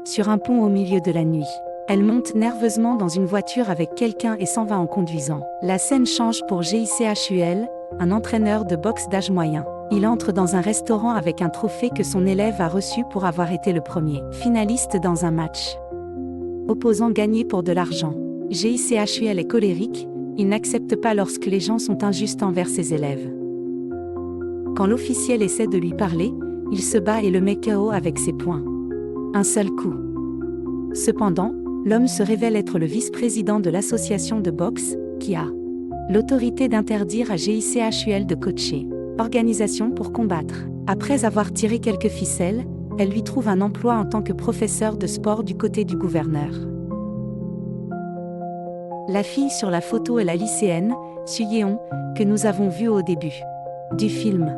sur un pont au milieu de la nuit. Elle monte nerveusement dans une voiture avec quelqu'un et s'en va en conduisant. La scène change pour JICHUL, un entraîneur de boxe d'âge moyen. Il entre dans un restaurant avec un trophée que son élève a reçu pour avoir été le premier finaliste dans un match opposant gagné pour de l'argent. JICHUL est colérique, il n'accepte pas lorsque les gens sont injustes envers ses élèves. Quand l'officiel essaie de lui parler, il se bat et le met KO avec ses poings. Un seul coup. Cependant, l'homme se révèle être le vice-président de l'association de boxe, qui a l'autorité d'interdire à JICHUL de coacher. Organisation pour combattre. Après avoir tiré quelques ficelles, elle lui trouve un emploi en tant que professeur de sport du côté du gouverneur. La fille sur la photo est la lycéenne, Su-yeon, que nous avons vue au début du film.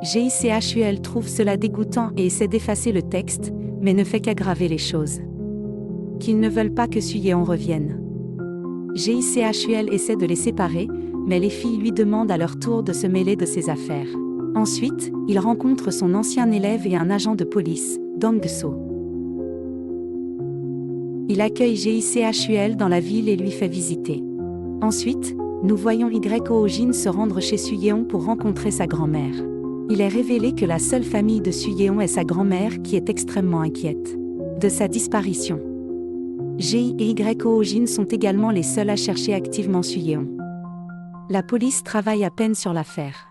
JICHUL trouve cela dégoûtant et essaie d'effacer le texte, mais ne fait qu'aggraver les choses. Qu'ils ne veulent pas que Su-yeon revienne. JICHUL essaie de les séparer, mais les filles lui demandent à leur tour de se mêler de ses affaires. Ensuite, il rencontre son ancien élève et un agent de police, Dong-so. Il accueille JICHUL dans la ville et lui fait visiter. Ensuite, nous voyons Ho-jin se rendre chez Su-yeon pour rencontrer sa grand-mère. Il est révélé que la seule famille de Su-yeon est sa grand-mère qui est extrêmement inquiète de sa disparition. Ji et Ho-jin sont également les seuls à chercher activement Su-yeon. La police travaille à peine sur l'affaire.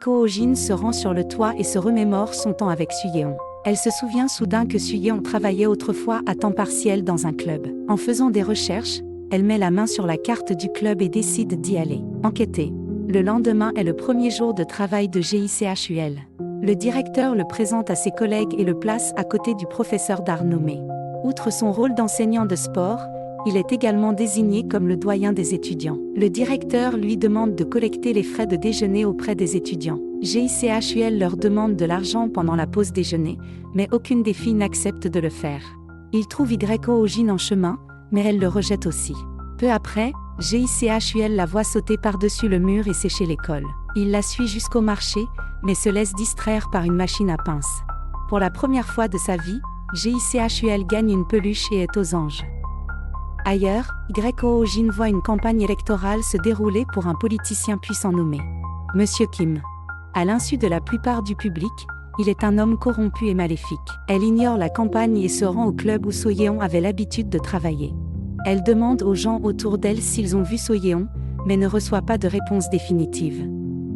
Ho-jin se rend sur le toit et se remémore son temps avec Su-yeon. Elle se souvient soudain que Su-yeon travaillait autrefois à temps partiel dans un club. En faisant des recherches, elle met la main sur la carte du club et décide d'y aller enquêter. Le lendemain est le premier jour de travail de JICHUL. Le directeur le présente à ses collègues et le place à côté du professeur d'art nommé. Outre son rôle d'enseignant de sport, il est également désigné comme le doyen des étudiants. Le directeur lui demande de collecter les frais de déjeuner auprès des étudiants. JICHUL leur demande de l'argent pendant la pause déjeuner, mais aucune des filles n'accepte de le faire. Il trouve Ho-jin en chemin, mais elle le rejette aussi. Peu après, JICHUL la voit sauter par-dessus le mur et sécher l'école. Il la suit jusqu'au marché, mais se laisse distraire par une machine à pince. Pour la première fois de sa vie, JICHUL gagne une peluche et est aux anges. Ailleurs, Ho-jin voit une campagne électorale se dérouler pour un politicien puissant nommé Monsieur Kim. À l'insu de la plupart du public, il est un homme corrompu et maléfique. Elle ignore la campagne et se rend au club où So-yeon avait l'habitude de travailler. Elle demande aux gens autour d'elle s'ils ont vu So-yeon, mais ne reçoit pas de réponse définitive.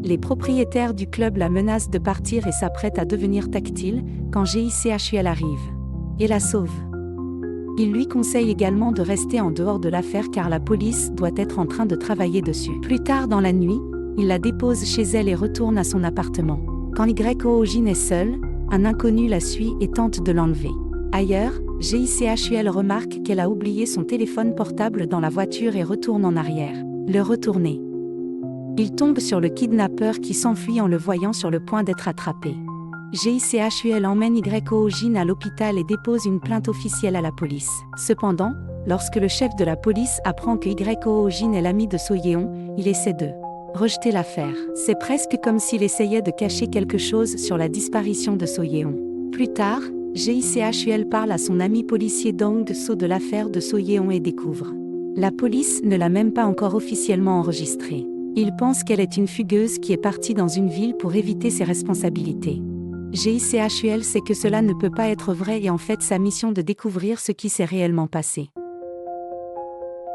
Les propriétaires du club la menacent de partir et s'apprêtent à devenir tactiles quand JICHUL arrive et la sauve. Il lui conseille également de rester en dehors de l'affaire car la police doit être en train de travailler dessus. Plus tard dans la nuit, il la dépose chez elle et retourne à son appartement. Quand Ho-jin est seule, un inconnu la suit et tente de l'enlever. Ailleurs, JICHUL remarque qu'elle a oublié son téléphone portable dans la voiture et retourne en arrière. Le retourner. Il tombe sur le kidnappeur qui s'enfuit en le voyant sur le point d'être attrapé. JICHUL emmène Ho-jin à l'hôpital et dépose une plainte officielle à la police. Cependant, lorsque le chef de la police apprend que Ho-jin est l'ami de So-yeon, il essaie de rejeter l'affaire. C'est presque comme s'il essayait de cacher quelque chose sur la disparition de So-yeon. Plus tard, JICHUL parle à son ami policier Dong-so de l'affaire de So-yeon et découvre. La police ne l'a même pas encore officiellement enregistrée. Il pense qu'elle est une fugueuse qui est partie dans une ville pour éviter ses responsabilités. JICHUL sait que cela ne peut pas être vrai et en fait sa mission de découvrir ce qui s'est réellement passé.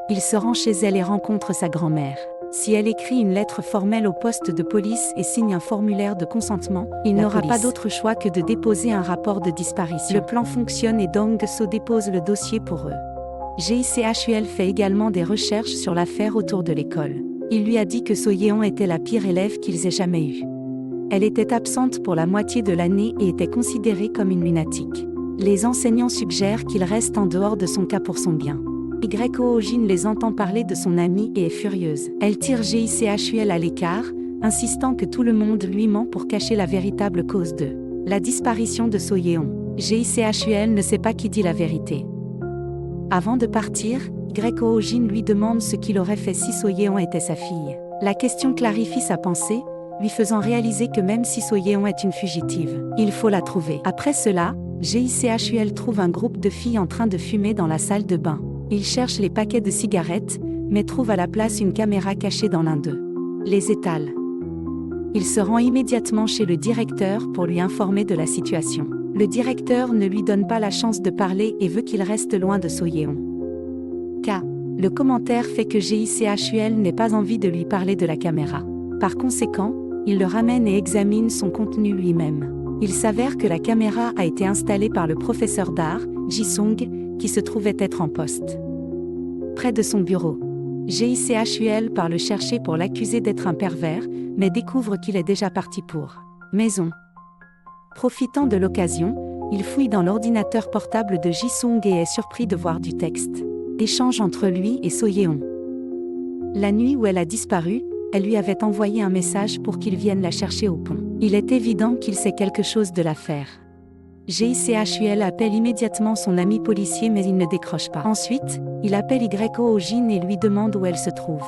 Il se rend chez elle et rencontre sa grand-mère. Si elle écrit une lettre formelle au poste de police et signe un formulaire de consentement, il n'aura pas d'autre choix que de déposer un rapport de disparition. Le plan fonctionne et Dong-so dépose le dossier pour eux. JICHUL fait également des recherches sur l'affaire autour de l'école. Il lui a dit que So-yeon était la pire élève qu'ils aient jamais eue. Elle était absente pour la moitié de l'année et était considérée comme une lunatique. Les enseignants suggèrent qu'il reste en dehors de son cas pour son bien. Ho-jin les entend parler de son amie et est furieuse. Elle tire JICHUL à l'écart, insistant que tout le monde lui ment pour cacher la véritable cause de la disparition de So-yeon. JICHUL ne sait pas qui dit la vérité. Avant de partir, Ho-jin lui demande ce qu'il aurait fait si So-yeon était sa fille. La question clarifie sa pensée, lui faisant réaliser que même si So-yeon est une fugitive, il faut la trouver. Après cela, JICHUL trouve un groupe de filles en train de fumer dans la salle de bain. Il cherche les paquets de cigarettes, mais trouve à la place une caméra cachée dans l'un d'eux. Les étale. Il se rend immédiatement chez le directeur pour lui informer de la situation. Le directeur ne lui donne pas la chance de parler et veut qu'il reste loin de So-yeon. Le commentaire fait que JICHUL n'ait pas envie de lui parler de la caméra. Par conséquent, il le ramène et examine son contenu lui-même. Il s'avère que la caméra a été installée par le professeur d'art, Ji-sung, qui se trouvait être en poste près de son bureau. JICHUL part le chercher pour l'accuser d'être un pervers, mais découvre qu'il est déjà parti pour maison. Profitant de l'occasion, il fouille dans l'ordinateur portable de Ji-sung et est surpris de voir du texte. Échange entre lui et So-yeon. La nuit où elle a disparu, elle lui avait envoyé un message pour qu'il vienne la chercher au pont. Il est évident qu'il sait quelque chose de l'affaire. JICHUL appelle immédiatement son ami policier mais il ne décroche pas. Ensuite, il appelle YO-jin et lui demande où elle se trouve.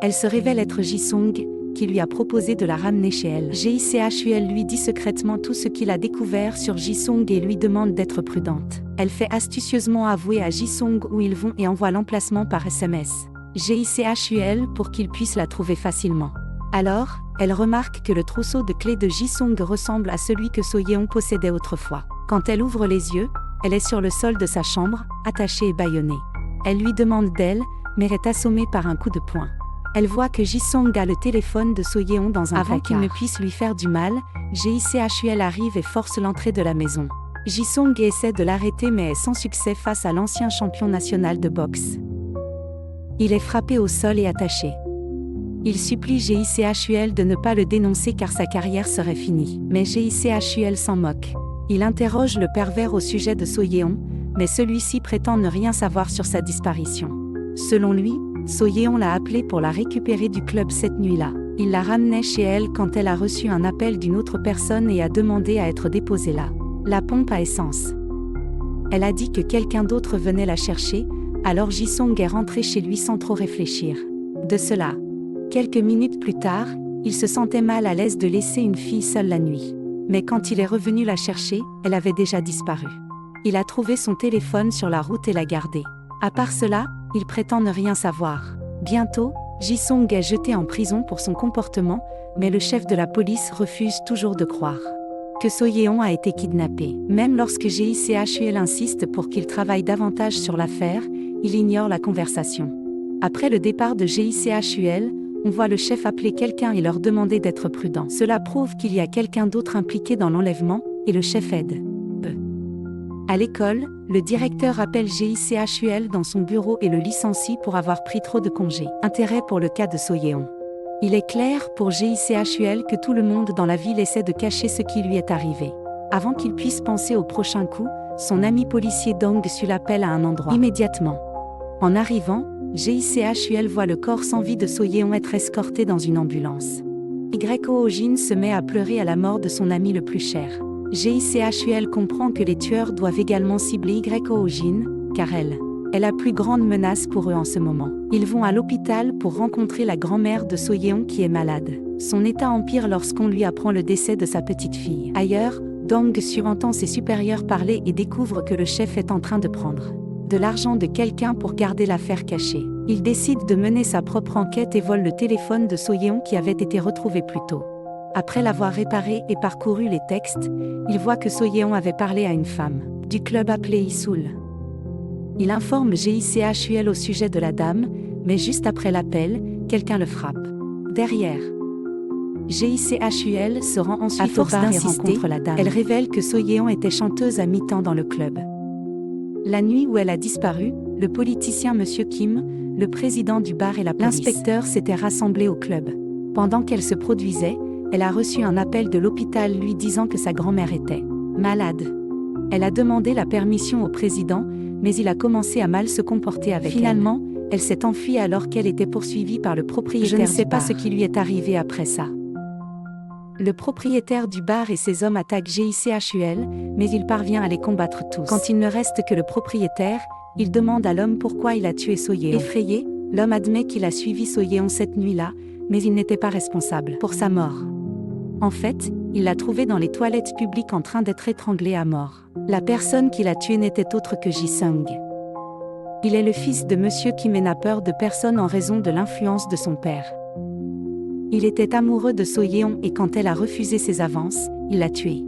Elle se révèle être Ji-sung, qui lui a proposé de la ramener chez elle. JICHUL lui dit secrètement tout ce qu'il a découvert sur Ji-sung et lui demande d'être prudente. Elle fait astucieusement avouer à Ji-sung où ils vont et envoie l'emplacement par SMS. JICHUL pour qu'il puisse la trouver facilement. Alors, elle remarque que le trousseau de clés de Ji-sung ressemble à celui que So-yeon possédait autrefois. Quand elle ouvre les yeux, elle est sur le sol de sa chambre, attachée et bâillonnée. Elle lui demande d'elle, mais est assommée par un coup de poing. Elle voit que Ji-sung a le téléphone de So-yeon dans un placard. Avant qu'il ne puisse lui faire du mal, JICHUL arrive et force l'entrée de la maison. Ji-sung essaie de l'arrêter mais est sans succès face à l'ancien champion national de boxe. Il est frappé au sol et attaché. Il supplie JICHUL de ne pas le dénoncer car sa carrière serait finie. Mais JICHUL s'en moque. Il interroge le pervers au sujet de So-yeon, mais celui-ci prétend ne rien savoir sur sa disparition. Selon lui, So-yeon l'a appelé pour la récupérer du club cette nuit-là. Il la ramenait chez elle quand elle a reçu un appel d'une autre personne et a demandé à être déposée là. La pompe à essence. Elle a dit que quelqu'un d'autre venait la chercher, alors Ji-sung est rentré chez lui sans trop réfléchir. De cela. Quelques minutes plus tard, il se sentait mal à l'aise de laisser une fille seule la nuit. Mais quand il est revenu la chercher, elle avait déjà disparu. Il a trouvé son téléphone sur la route et l'a gardé. À part cela, il prétend ne rien savoir. Bientôt, Ji-sung est jeté en prison pour son comportement, mais le chef de la police refuse toujours de croire que So-yeon a été kidnappé. Même lorsque JICHUL insiste pour qu'il travaille davantage sur l'affaire, il ignore la conversation. Après le départ de JICHUL, on voit le chef appeler quelqu'un et leur demander d'être prudent. Cela prouve qu'il y a quelqu'un d'autre impliqué dans l'enlèvement, et le chef aide. À l'école, le directeur appelle JICHUL dans son bureau et le licencie pour avoir pris trop de congés. Intérêt pour le cas de So-yeon. Il est clair pour JICHUL que tout le monde dans la ville essaie de cacher ce qui lui est arrivé. Avant qu'il puisse penser au prochain coup, son ami policier Dong-su l'appelle à un endroit. Immédiatement. En arrivant, JICHUL voit le corps sans vie de So-yeon être escorté dans une ambulance. YO-jin se met à pleurer à la mort de son ami le plus cher. JICHUL comprend que les tueurs doivent également cibler YO-jin, car elle est la plus grande menace pour eux en ce moment. Ils vont à l'hôpital pour rencontrer la grand-mère de So-yeon qui est malade. Son état empire lorsqu'on lui apprend le décès de sa petite fille. Ailleurs, Dong-su entend ses supérieurs parler et découvre que le chef est en train de prendre de l'argent de quelqu'un pour garder l'affaire cachée. Il décide de mener sa propre enquête et vole le téléphone de So-yeon qui avait été retrouvé plus tôt. Après l'avoir réparé et parcouru les textes, il voit que So-yeon avait parlé à une femme du club appelé Isul. Il informe JICHUL au sujet de la dame, mais juste après l'appel, quelqu'un le frappe. Derrière. JICHUL se rend ensuite au bar et rencontre la dame. Elle révèle que So-yeon était chanteuse à mi-temps dans le club. La nuit où elle a disparu, le politicien Monsieur Kim, le président du bar et l'inspecteur s'étaient rassemblés au club. Pendant qu'elle se produisait, elle a reçu un appel de l'hôpital lui disant que sa grand-mère était malade. Elle a demandé la permission au président, mais il a commencé à mal se comporter avec elle. Finalement, elle s'est enfuie alors qu'elle était poursuivie par le propriétaire du bar. Je ne sais pas ce qui lui est arrivé après ça. Le propriétaire du bar et ses hommes attaquent JICHUL, mais il parvient à les combattre tous. Quand il ne reste que le propriétaire, il demande à l'homme pourquoi il a tué So-yeon. Effrayé, l'homme admet qu'il a suivi So-yeon cette nuit-là, mais il n'était pas responsable pour sa mort. En fait, il l'a trouvé dans les toilettes publiques en train d'être étranglé à mort. La personne qui l'a tué n'était autre que Ji-sung. Il est le fils de Monsieur Kim et n'a peur de personne en raison de l'influence de son père. Il était amoureux de So-yeon et quand elle a refusé ses avances, il l'a tué.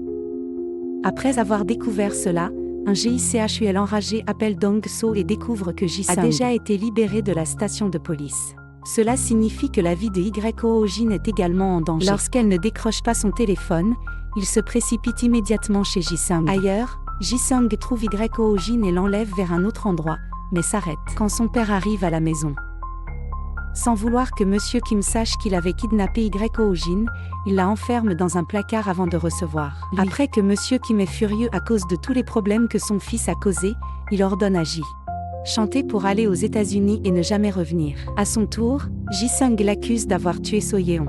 Après avoir découvert cela, un GICHUL enragé appelle Dong-so et découvre que Ji-sung a déjà été libéré de la station de police. Cela signifie que la vie de Ho-jin est également en danger. Lorsqu'elle ne décroche pas son téléphone, il se précipite immédiatement chez Ji-sung. Ailleurs, Ji-sung trouve Ho-jin et l'enlève vers un autre endroit, mais s'arrête quand son père arrive à la maison. Sans vouloir que Monsieur Kim sache qu'il avait kidnappé Ho-jin, il la enferme dans un placard avant de recevoir. Après que Monsieur Kim est furieux à cause de tous les problèmes que son fils a causés, il ordonne à Ji chanter pour aller aux États-Unis et ne jamais revenir. À son tour, Ji-sung l'accuse d'avoir tué So-yeon.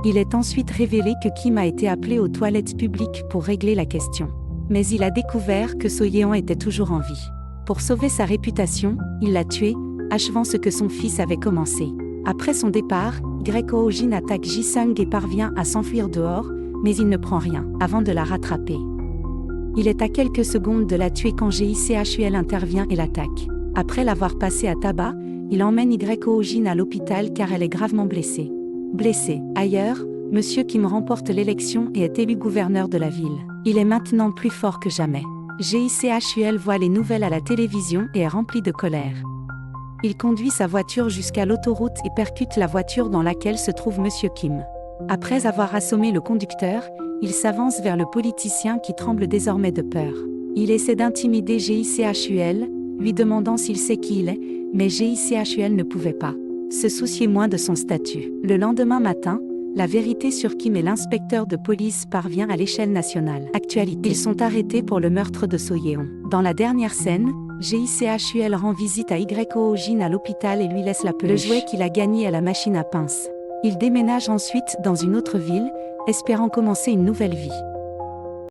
Il est ensuite révélé que Kim a été appelé aux toilettes publiques pour régler la question. Mais il a découvert que So-yeon était toujours en vie. Pour sauver sa réputation, il l'a tué, achevant ce que son fils avait commencé. Après son départ, Ho-jin attaque Ji-sung et parvient à s'enfuir dehors, mais il ne prend rien avant de la rattraper. Il est à quelques secondes de la tuer quand GICHUL intervient et l'attaque. Après l'avoir passée à tabac, il emmène Ho-jin à l'hôpital car elle est gravement blessée. Ailleurs, Monsieur Kim remporte l'élection et est élu gouverneur de la ville. Il est maintenant plus fort que jamais. GICHUL voit les nouvelles à la télévision et est rempli de colère. Il conduit sa voiture jusqu'à l'autoroute et percute la voiture dans laquelle se trouve Monsieur Kim. Après avoir assommé le conducteur, il s'avance vers le politicien qui tremble désormais de peur. Il essaie d'intimider GICHUL, lui demandant s'il sait qui il est, mais GICHUL ne pouvait pas se soucier moins de son statut. Le lendemain matin, la vérité sur Kim et l'inspecteur de police parvient à l'échelle nationale. Actualité. Ils sont arrêtés pour le meurtre de So-yeon. Dans la dernière scène, GICHUL rend visite à Ho-jin à l'hôpital et lui laisse la peluche, le jouet qu'il a gagné à la machine à pince. Il déménage ensuite dans une autre ville, espérant commencer une nouvelle vie.